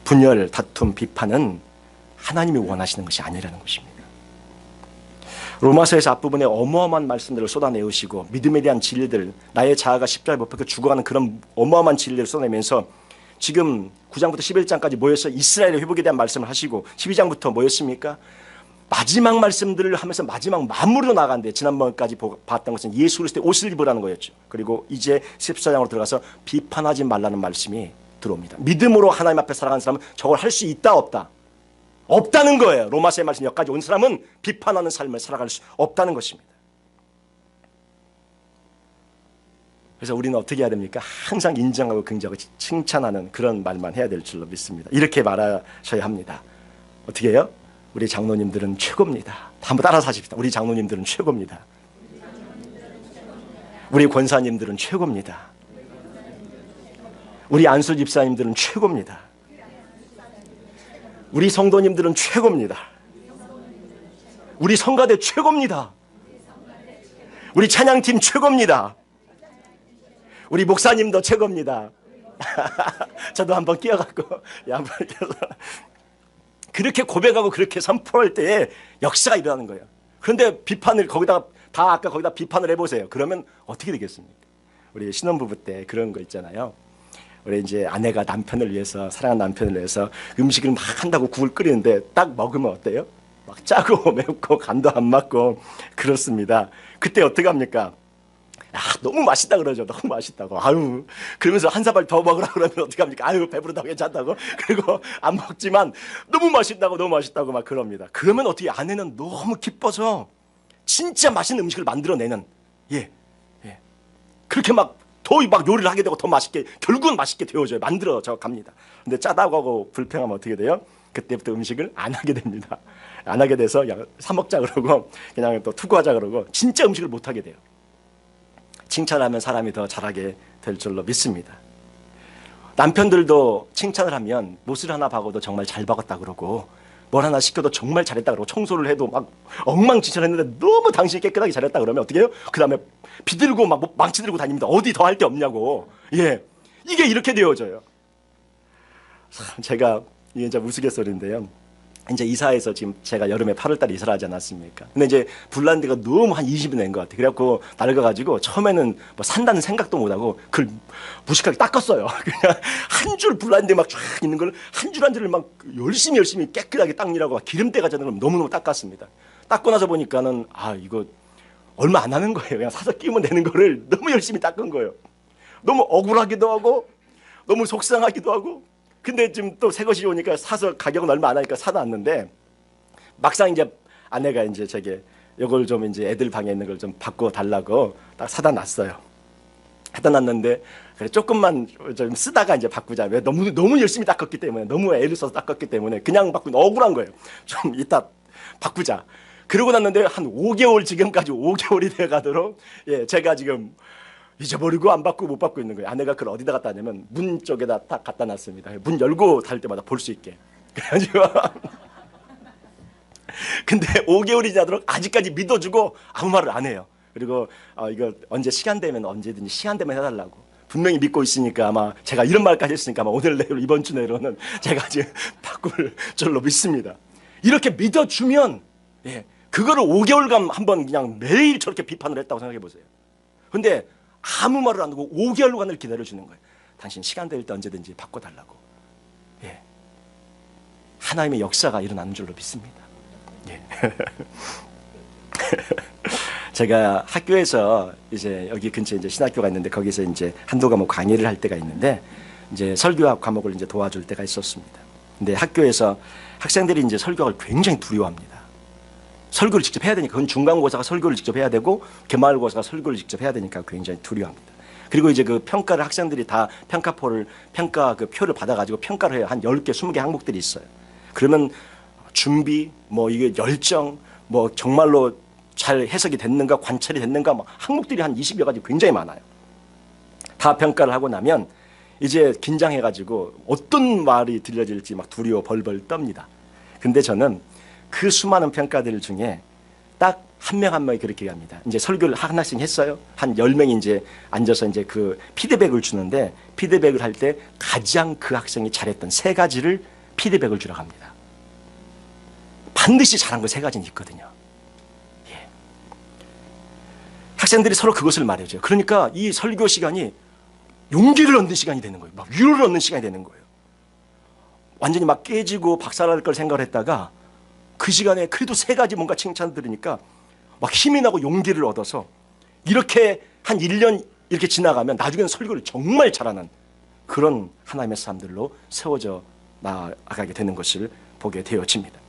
분열, 다툼, 비판은 하나님이 원하시는 것이 아니라는 것입니다. 로마서에서 앞부분에 어마어마한 말씀들을 쏟아내으시고 믿음에 대한 진리들, 나의 자아가 십자가에 못 박혀 죽어가는 그런 어마어마한 진리를 쏟아내면서 지금 9장부터 11장까지 모여서 이스라엘의 회복에 대한 말씀을 하시고 12장부터 뭐였습니까? 마지막 말씀들을 하면서 마지막 마무리로 나가는데 지난번까지 봤던 것은 예수 그리스도의 옷을 입으라는 거였죠. 그리고 이제 14장으로 들어가서 비판하지 말라는 말씀이 들어옵니다. 믿음으로 하나님 앞에 살아가는 사람은 저걸 할 수 있다 없다? 없다는 거예요. 로마서의 말씀 여기까지 온 사람은 비판하는 삶을 살아갈 수 없다는 것입니다. 그래서 우리는 어떻게 해야 됩니까? 항상 인정하고 긍정하고 칭찬하는 그런 말만 해야 될 줄로 믿습니다. 이렇게 말하셔야 합니다. 어떻게 해요? 우리 장로님들은 최고입니다. 한번 따라서 하십시다. 우리 장로님들은 최고입니다. 우리 권사님들은 최고입니다. 우리 안수 집사님들은 최고입니다. 우리 성도님들은 최고입니다. 우리 성가대 최고입니다. 우리 찬양팀 최고입니다. 우리 목사님도 최고입니다. 저도 한번 끼어갖고 한번 그렇게 고백하고 그렇게 선포할 때에 역사가 일어나는 거예요. 그런데 비판을 아까 거기다 비판을 해보세요. 그러면 어떻게 되겠습니까? 우리 신혼부부 때 그런 거 있잖아요. 우리 이제 아내가 남편을 위해서, 사랑하는 남편을 위해서 음식을 막 한다고 국을 끓이는데 딱 먹으면 어때요? 막 짜고 맵고 간도 안 맞고 그렇습니다. 그때 어떻게 합니까? 너무 맛있다 그러죠. 너무 맛있다고. 그러면서 한 사발 더 먹으라 그러면 어떻게 합니까? 배부르다고 괜찮다고. 그리고 안 먹지만 너무 맛있다고 막 그럽니다. 그러면 어떻게 아내는 너무 기뻐서 진짜 맛있는 음식을 만들어내는 그렇게 더 요리를 하게 되고 더 맛있게 결국은 맛있게 되어져요. 만들어져 갑니다. 근데 짜다고 하고 불평하면 어떻게 돼요? 그때부터 음식을 안 하게 됩니다. 안 하게 돼서 사 먹자 그러고 그냥 또 투구하자 그러고 진짜 음식을 못 하게 돼요. 칭찬하면 사람이 더 잘하게 될 줄로 믿습니다. 남편들도 칭찬을 하면 못을 하나 박아도 정말 잘 박았다 그러고 뭘 하나 시켜도 정말 잘했다 그러고 청소를 해도 막 엉망진창했는데 너무 당신이 깨끗하게 잘했다 그러면 어떻게 해요? 그 다음에 비들고 막 망치 들고 다닙니다. 어디 더 할 게 없냐고. 이게 이렇게 되어져요. 제가 이게 이제 우스갯소리인데요. 이제 이사해서 지금 제가 여름에 8월달에 이사를 하지 않았습니까? 근데 이제 불난 데가 너무 한 20년 된 것 같아요. 그래갖고 낡아가지고 처음에는 뭐 산다는 생각도 못하고 그걸 무식하게 닦았어요. 그냥 한 줄 불난 데 막 쫙 있는 걸 한 줄 한 줄을 막 열심히 깨끗하게 닦느라고 막 기름때가 져는 걸 너무너무 닦았습니다. 닦고 나서 보니까는 이거 얼마 안 하는 거예요. 그냥 사서 끼우면 되는 거를 너무 열심히 닦은 거예요. 너무 억울하기도 하고 너무 속상하기도 하고 근데 지금 또 새 것이 오니까 사서 가격은 얼마 안 하니까 사다 놨는데 막상 이제 아내가 이제 저게 이걸 좀 이제 애들 방에 있는 걸 좀 바꿔 달라고 딱 사다 놨어요. 갖다 놨는데 그래 조금만 좀 쓰다가 이제 바꾸자. 왜 너무 열심히 닦았기 때문에, 너무 애를 써서 닦았기 때문에 그냥 바꾸면 억울한 거예요. 좀 이따 바꾸자. 그러고 났는데 한 5개월, 지금까지 5개월이 돼 가도록, 예, 제가 지금 잊어버리고 안 바꾸고 못 바꾸고 있는 거예요. 아내가 그걸 어디다 갖다 냐면 문 쪽에다 딱 갖다 놨습니다. 문 열고 닫을 때마다 볼 수 있게. 그래가지고 근데 5개월이 지나도록 아직까지 믿어주고 아무 말을 안 해요. 그리고 이거 언제 시간 되면 언제든지 시간 되면 해달라고 분명히 믿고 있으니까, 아마 제가 이런 말까지 했으니까 아마 오늘 내로 이번 주 내로는 제가 지금 바꿀 줄로 믿습니다. 이렇게 믿어주면, 예, 그거를 5개월간 한번 그냥 매일 저렇게 비판을 했다고 생각해 보세요. 근데 아무 말을 안 하고 5개월간을 기다려주는 거예요. 당신 시간 될 때 언제든지 바꿔달라고. 예, 하나님의 역사가 일어나는 줄로 믿습니다. 예. 제가 학교에서 이제 여기 근처에 이제 신학교가 있는데 거기서 이제 한두 과목 강의를 할 때가 있는데, 이제 설교학 과목을 이제 도와줄 때가 있었습니다. 근데 학교에서 학생들이 이제 설교학을 굉장히 두려워합니다. 설교를 직접 해야 되니까, 그건 중간고사가 설교를 직접 해야 되고 기말고사가 설교를 직접 해야 되니까 굉장히 두려워합니다. 그리고 이제 그 평가를 학생들이 다 평가 그 표를 받아가지고 평가를 해요. 한 10개, 20개 항목들이 있어요. 그러면 준비, 뭐 이게 열정, 뭐 정말로 잘 해석이 됐는가, 관찰이 됐는가, 뭐 항목들이 한 20여 가지 굉장히 많아요. 다 평가를 하고 나면 이제 긴장해가지고 어떤 말이 들려질지 막 두려워 벌벌 떱니다. 근데 저는 그 수많은 평가들 중에 딱 한 명 한 명이 그렇게 합니다. 이제 설교를 하나씩 했어요. 한 10명이 이제 앉아서 이제 그 피드백을 주는데, 피드백을 할 때 가장 그 학생이 잘했던 3가지를 피드백을 주라고 합니다. 반드시 잘한 거 3가지는 있거든요. 예. 학생들이 서로 그것을 말해줘요. 그러니까 이 설교 시간이 용기를 얻는 시간이 되는 거예요. 막 위로를 얻는 시간이 되는 거예요. 완전히 막 깨지고 박살날 걸 생각을 했다가 그 시간에 그래도 3가지 뭔가 칭찬 들으니까 막 힘이 나고 용기를 얻어서 이렇게 한 1년 이렇게 지나가면 나중에는 설교를 정말 잘하는 그런 하나님의 사람들로 세워져 나아가게 되는 것을 보게 되어집니다.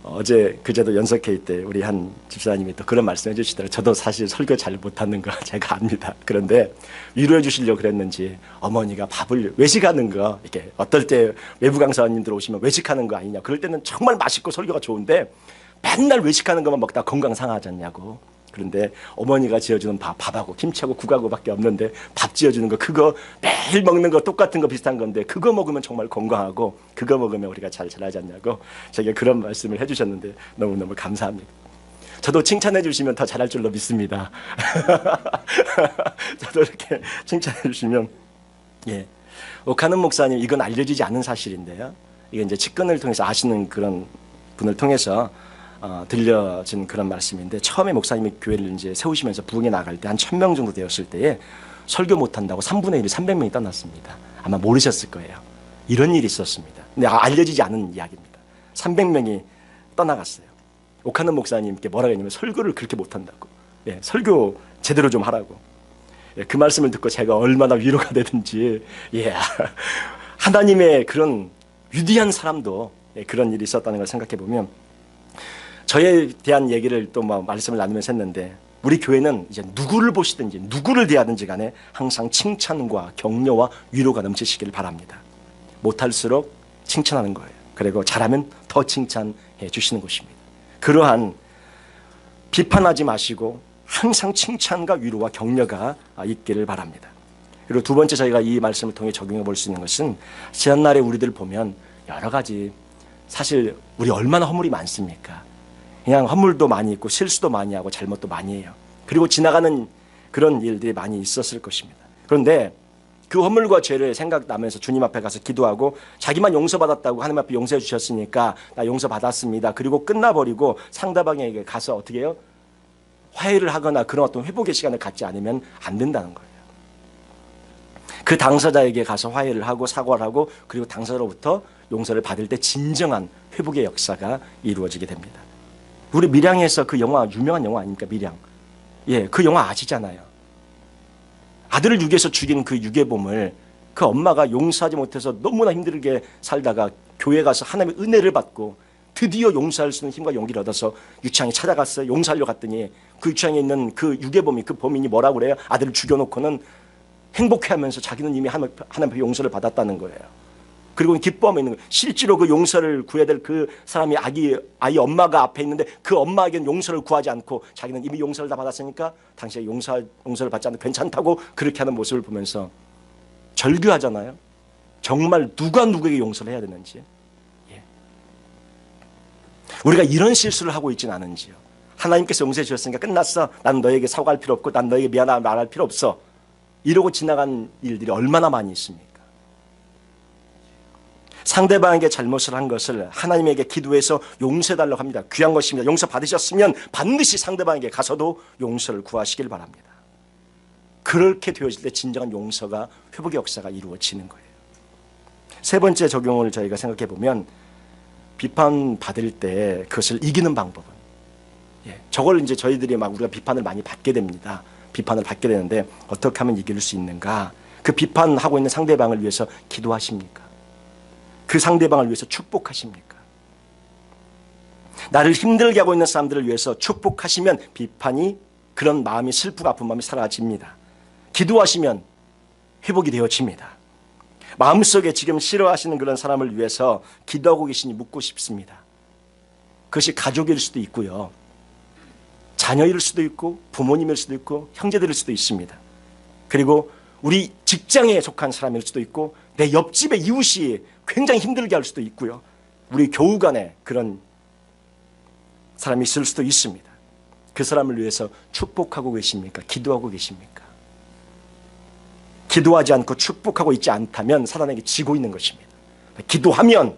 어제 그제도 연석회의 때 우리 한 집사님이 또 그런 말씀 해주시더라고요. 저도 사실 설교 잘 못하는 거 제가 압니다. 그런데 위로해 주시려고 그랬는지 어머니가 밥을 외식하는 거, 이렇게 어떨 때 외부 강사님들 오시면 외식하는 거 아니냐, 그럴 때는 정말 맛있고 설교가 좋은데 맨날 외식하는 것만 먹다가 건강 상하지 않냐고. 그런데 어머니가 지어주는 밥하고 김치하고 국하고 밖에 없는데 밥 지어주는 거, 그거 매일 먹는 거 똑같은 거 비슷한 건데 그거 먹으면 정말 건강하고 그거 먹으면 우리가 잘 자라지 않냐고 제가 그런 말씀을 해주셨는데 너무너무 감사합니다. 저도 칭찬해 주시면 더 잘할 줄로 믿습니다. 저도 이렇게 칭찬해 주시면, 예. 오카는 목사님, 이건 알려지지 않은 사실인데요. 이게 이제 직근을 통해서 아시는 그런 분을 통해서 들려진 그런 말씀인데, 처음에 목사님이 교회를 이제 세우시면서 부흥에 나갈 때 한 1000명 정도 되었을 때에 설교 못한다고 3분의 1이 300명이 떠났습니다. 아마 모르셨을 거예요. 이런 일이 있었습니다. 근데 알려지지 않은 이야기입니다. 300명이 떠나갔어요. 오카는 목사님께 뭐라고 했냐면 설교를 그렇게 못한다고, 예, 설교 제대로 좀 하라고. 예, 그 말씀을 듣고 제가 얼마나 위로가 되든지, 예, 하나님의 그런 위대한 사람도, 예, 그런 일이 있었다는 걸 생각해 보면, 저에 대한 얘기를 또 막 말씀을 나누면서 했는데, 우리 교회는 이제 누구를 보시든지 누구를 대하든지 간에 항상 칭찬과 격려와 위로가 넘치시길 바랍니다. 못할수록 칭찬하는 거예요. 그리고 잘하면 더 칭찬해 주시는 것입니다. 그러한 비판하지 마시고 항상 칭찬과 위로와 격려가 있기를 바랍니다. 그리고 두 번째, 저희가 이 말씀을 통해 적용해 볼 수 있는 것은, 지난날에 우리들 보면 여러 가지, 사실 우리 얼마나 허물이 많습니까? 그냥 허물도 많이 있고 실수도 많이 하고 잘못도 많이 해요. 그리고 지나가는 그런 일들이 많이 있었을 것입니다. 그런데 그 허물과 죄를 생각나면서 주님 앞에 가서 기도하고 자기만 용서받았다고 하나님 앞에 용서해 주셨으니까 나 용서받았습니다. 그리고 끝나버리고 상대방에게 가서 어떻게 해요? 화해를 하거나 그런 어떤 회복의 시간을 갖지 않으면 안 된다는 거예요. 그 당사자에게 가서 화해를 하고 사과를 하고 그리고 당사자로부터 용서를 받을 때 진정한 회복의 역사가 이루어지게 됩니다. 우리 밀양에서 그 영화, 유명한 영화 아닙니까? 밀양. 예, 그 영화 아시잖아요. 아들을 유괴해서 죽인 그 유괴범을 그 엄마가 용서하지 못해서 너무나 힘들게 살다가 교회 가서 하나님의 은혜를 받고 드디어 용서할 수 있는 힘과 용기를 얻어서 유치장에 찾아갔어요. 용서하려고 갔더니 그 유치장에 있는 그 유괴범이, 그 범인이 뭐라고 그래요? 아들을 죽여놓고는 행복해하면서 자기는 이미 하나님 앞에 용서를 받았다는 거예요. 그리고 기뻐하고 있는 거예요. 실제로 그 용서를 구해야 될 그 사람이 아이 엄마가 앞에 있는데 그 엄마에게는 용서를 구하지 않고 자기는 이미 용서를 다 받았으니까 당시에 용서를 받지 않아도 괜찮다고 그렇게 하는 모습을 보면서 절규하잖아요. 정말 누가 누구에게 용서를 해야 되는지. 우리가 이런 실수를 하고 있지는 않은지요. 하나님께서 용서해 주셨으니까 끝났어. 난 너에게 사과할 필요 없고 난 너에게 미안하다 말할 필요 없어. 이러고 지나간 일들이 얼마나 많이 있습니까? 상대방에게 잘못을 한 것을 하나님에게 기도해서 용서해달라고 합니다. 귀한 것입니다. 용서 받으셨으면 반드시 상대방에게 가서도 용서를 구하시길 바랍니다. 그렇게 되어질 때 진정한 용서가, 회복의 역사가 이루어지는 거예요. 세 번째 적용을 저희가 생각해 보면, 비판받을 때 그것을 이기는 방법은, 저걸 이제 저희들이 막 우리가 비판을 많이 받게 됩니다. 비판을 받게 되는데 어떻게 하면 이길 수 있는가? 그 비판하고 있는 상대방을 위해서 기도하십니까? 그 상대방을 위해서 축복하십니까? 나를 힘들게 하고 있는 사람들을 위해서 축복하시면 비판이, 그런 마음이, 슬프고 아픈 마음이 사라집니다. 기도하시면 회복이 되어집니다. 마음속에 지금 싫어하시는 그런 사람을 위해서 기도하고 계시니 묻고 싶습니다. 그것이 가족일 수도 있고요, 자녀일 수도 있고, 부모님일 수도 있고, 형제들일 수도 있습니다. 그리고 우리 직장에 속한 사람일 수도 있고, 내 옆집의 이웃이 굉장히 힘들게 할 수도 있고요, 우리 교우 간에 그런 사람이 있을 수도 있습니다. 그 사람을 위해서 축복하고 계십니까? 기도하고 계십니까? 기도하지 않고 축복하고 있지 않다면 사단에게 지고 있는 것입니다. 기도하면,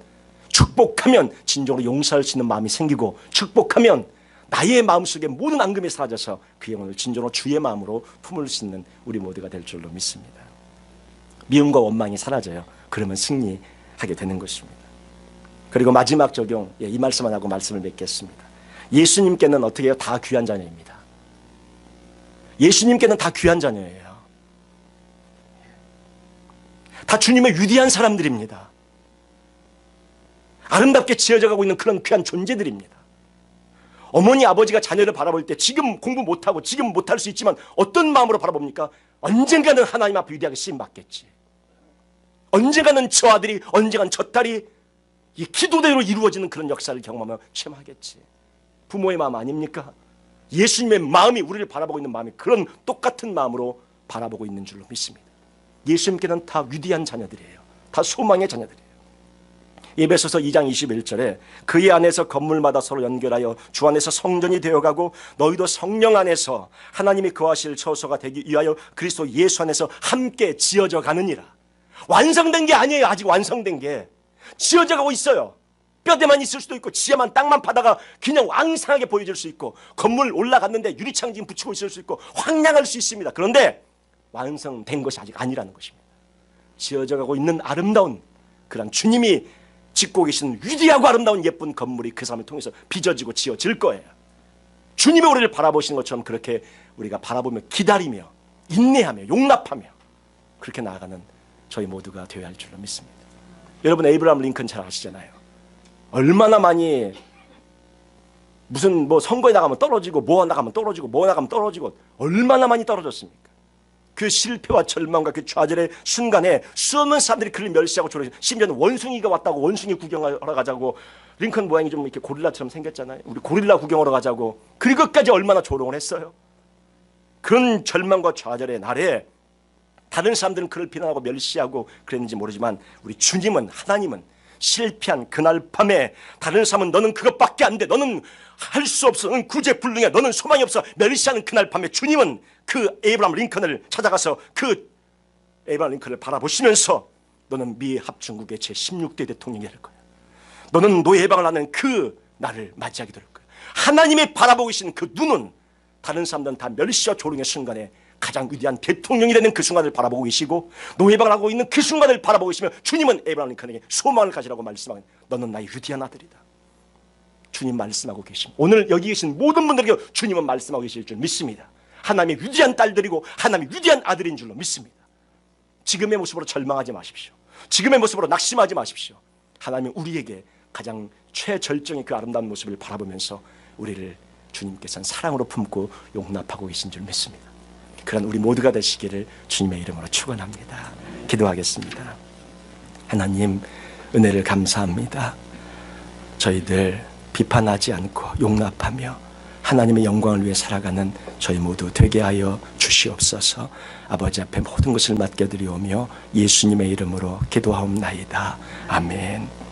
축복하면 진정으로 용서할 수 있는 마음이 생기고, 축복하면 나의 마음속에 모든 앙금이 사라져서 그 영혼을 진정으로 주의 마음으로 품을 수 있는 우리 모두가 될 줄로 믿습니다. 미움과 원망이 사라져요. 그러면 승리하게 되는 것입니다. 그리고 마지막 적용, 이 말씀만 하고 말씀을 맺겠습니다. 예수님께는 어떻게 해요? 다 귀한 자녀입니다. 예수님께는 다 귀한 자녀예요. 다 주님의 위대한 사람들입니다. 아름답게 지어져 가고 있는 그런 귀한 존재들입니다. 어머니 아버지가 자녀를 바라볼 때 지금 공부 못하고 지금 못할 수 있지만 어떤 마음으로 바라봅니까? 언젠가는 하나님 앞에 위대하게 쓰임받겠지. 언젠가는 저 아들이, 언젠가는 저 딸이 이 기도대로 이루어지는 그런 역사를 경험하며 체험하겠지. 부모의 마음 아닙니까? 예수님의 마음이, 우리를 바라보고 있는 마음이 그런 똑같은 마음으로 바라보고 있는 줄로 믿습니다. 예수님께는 다 위대한 자녀들이에요. 다 소망의 자녀들이에요. 에베소서 2장 21절에 그의 안에서 건물마다 서로 연결하여 주 안에서 성전이 되어가고 너희도 성령 안에서 하나님이 거하실 처소가 되기 위하여 그리스도 예수 안에서 함께 지어져 가느니라. 완성된 게 아니에요. 아직 완성된 게 지어져 가고 있어요. 뼈대만 있을 수도 있고, 지하만 땅만 파다가 그냥 왕성하게 보여질 수 있고, 건물 올라갔는데 유리창 지금 붙이고 있을 수 있고, 황량할 수 있습니다. 그런데 완성된 것이 아직 아니라는 것입니다. 지어져 가고 있는 아름다운, 그런 주님이 짓고 계신 위대하고 아름다운 예쁜 건물이 그 사람을 통해서 빚어지고 지어질 거예요. 주님이 우리를 바라보시는 것처럼 그렇게 우리가 바라보며 기다리며 인내하며 용납하며 그렇게 나아가는 저희 모두가 되어야 할 줄로 믿습니다. 여러분, 에이브라함 링컨 잘 아시잖아요. 얼마나 많이 무슨 선거에 나가면 떨어지고, 뭐 나가면 떨어지고, 뭐 나가면 떨어지고, 얼마나 많이 떨어졌습니까? 그 실패와 절망과 그 좌절의 순간에 수없는 사람들이 그를 멸시하고 조롱해서, 심지어는 원숭이가 왔다고 원숭이 구경하러 가자고, 링컨 모양이 좀 이렇게 고릴라처럼 생겼잖아요. 우리 고릴라 구경하러 가자고, 그것까지 얼마나 조롱을 했어요. 그런 절망과 좌절의 날에 다른 사람들은 그를 비난하고 멸시하고 그랬는지 모르지만, 우리 주님은, 하나님은 실패한 그날 밤에 다른 사람은 너는 그것밖에 안 돼, 너는 할 수 없어, 너는 구제불능해, 너는 소망이 없어 멸시하는 그날 밤에 주님은 그 에이브라함 링컨을 찾아가서 그 에이브라함 링컨을 바라보시면서 너는 미 합중국의 제16대 대통령이 될 거야. 너는 노예 해방을 하는 그 날을 맞이하게 될 거야. 하나님이 바라보고 계신 그 눈은 다른 사람들은 다 멸시와 조롱의 순간에 가장 위대한 대통령이 되는 그 순간을 바라보고 계시고, 노예방을 하고 있는 그 순간을 바라보고 계시며, 주님은 에이브라함 링컨에게 소망을 가지라고 말씀하는, 너는 나의 위대한 아들이다. 주님 말씀하고 계십니다. 오늘 여기 계신 모든 분들에게 주님은 말씀하고 계실 줄 믿습니다. 하나님의 위대한 딸들이고 하나님의 위대한 아들인 줄로 믿습니다. 지금의 모습으로 절망하지 마십시오. 지금의 모습으로 낙심하지 마십시오. 하나님은 우리에게 가장 최절정의 그 아름다운 모습을 바라보면서 우리를 주님께서는 사랑으로 품고 용납하고 계신 줄 믿습니다. 그런 우리 모두가 되시기를 주님의 이름으로 축원합니다. 기도하겠습니다. 하나님, 은혜를 감사합니다. 저희들 비판하지 않고 용납하며 하나님의 영광을 위해 살아가는 저희 모두 되게 하여 주시옵소서. 아버지 앞에 모든 것을 맡겨드리오며 예수님의 이름으로 기도하옵나이다. 아멘.